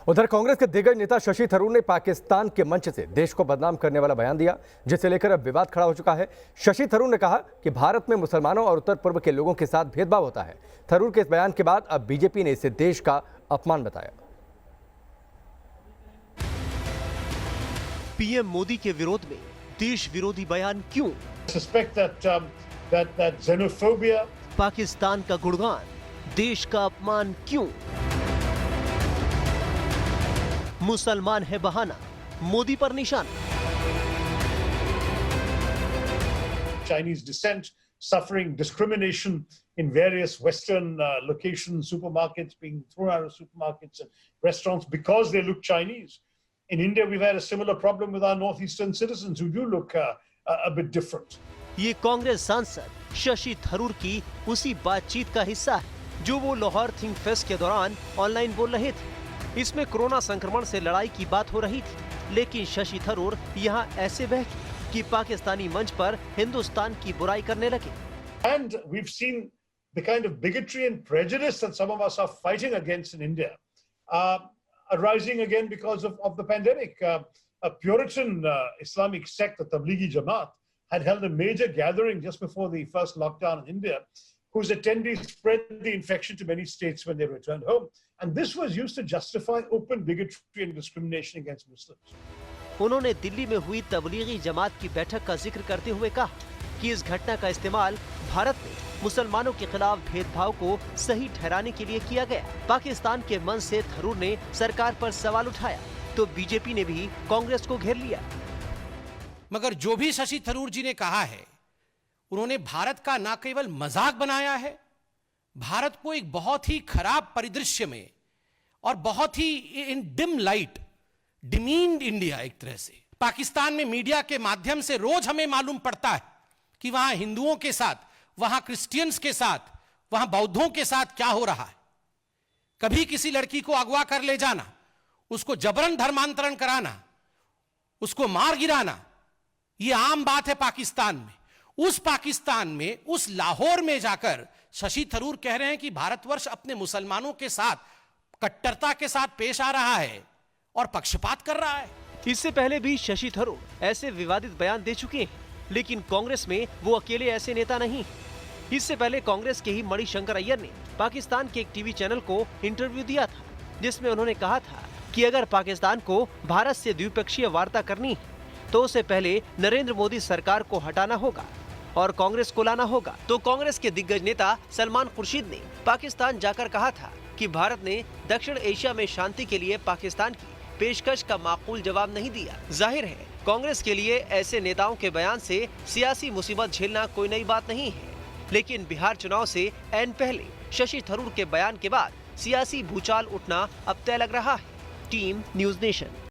उधर कांग्रेस के दिग्गज नेता शशि थरूर ने पाकिस्तान के मंच से देश को बदनाम करने वाला बयान दिया, जिसे लेकर अब विवाद खड़ा हो चुका है। शशि थरूर ने कहा कि भारत में मुसलमानों और उत्तर पूर्व के लोगों के साथ भेदभाव होता है। थरूर के इस बयान के बाद अब बीजेपी ने इसे देश का अपमान बताया। पीएम मोदी के विरोध में देश विरोधी बयान क्यों? पाकिस्तान का गुणगान, देश का अपमान क्यों? मुसलमान है बहाना, मोदी पर निशाना। Chinese descent suffering discrimination in various Western locations, supermarkets being thrown out of supermarkets and restaurants because they look Chinese. In India, we've had a similar problem with our northeastern citizens who do look a bit different. ये कांग्रेस सांसद शशि थरूर की उसी बातचीत का हिस्सा है जो वो लाहौर थिंक फेस्ट के दौरान ऑनलाइन बोल रहे थे। इसमें कोरोना संक्रमण से लड़ाई की बात हो रही थी, लेकिन शशि थरूर यहाँ ऐसे बहके कि पाकिस्तानी मंच पर हिंदुस्तान की बुराई करने लगे। And we've seen the kind of bigotry and prejudice that some of us are fighting against in India, arising again because of the pandemic. A Puritan Islamic sect, the Tablighi Jamaat, had held a major gathering just before the first lockdown in India, whose attendees spread the infection to many states when they returned home. And this was used to justify open bigotry and discrimination against Muslims. उन्होंने दिल्ली में हुई तबलीगी जमात की बैठक का जिक्र करते हुए कहा कि इस घटना का इस्तेमाल भारत में मुसलमानों के खिलाफ भेदभाव को सही ठहराने के लिए किया गया। पाकिस्तान के मंच से थरूर ने सरकार पर सवाल उठाया तो बीजेपी ने भी कांग्रेस को घेर लिया। मगर जो भी शशि थरूर जी ने कहा है, उन्होंने भारत का न केवल मजाक बनाया है, भारत को एक बहुत ही खराब परिदृश्य में और बहुत ही इन डिम लाइट डिमीन्ड इंडिया, एक तरह से पाकिस्तान में मीडिया के माध्यम से रोज हमें मालूम पड़ता है कि वहां हिंदुओं के साथ, वहां क्रिश्चियंस के साथ, वहां बौद्धों के साथ क्या हो रहा है। कभी किसी लड़की को अगवा कर ले जाना, उसको जबरन धर्मांतरण कराना, उसको मार गिराना, यह आम बात है पाकिस्तान में। उस पाकिस्तान में, उस लाहौर में जाकर शशि थरूर कह रहे हैं कि भारतवर्ष अपने मुसलमानों के साथ कट्टरता के साथ पेश आ रहा है और पक्षपात कर रहा है। इससे पहले भी शशि थरूर ऐसे विवादित बयान दे चुके हैं, लेकिन कांग्रेस में वो अकेले ऐसे नेता नहीं। इससे पहले कांग्रेस के ही मणिशंकर अय्यर ने पाकिस्तान के एक टीवी चैनल को इंटरव्यू दिया था, जिसमें उन्होंने कहा था कि अगर पाकिस्तान को भारत से द्विपक्षीय वार्ता करनी है तो उससे पहले नरेंद्र मोदी सरकार को हटाना होगा और कांग्रेस को लाना होगा। तो कांग्रेस के दिग्गज नेता सलमान खुर्शीद ने पाकिस्तान जाकर कहा था कि भारत ने दक्षिण एशिया में शांति के लिए पाकिस्तान की पेशकश का माकूल जवाब नहीं दिया। जाहिर है कांग्रेस के लिए ऐसे नेताओं के बयान से सियासी मुसीबत झेलना कोई नई बात नहीं है, लेकिन बिहार चुनाव से ऐन पहले शशि थरूर के बयान के बाद सियासी भूचाल उठना अब तय लग रहा है। Team news nation.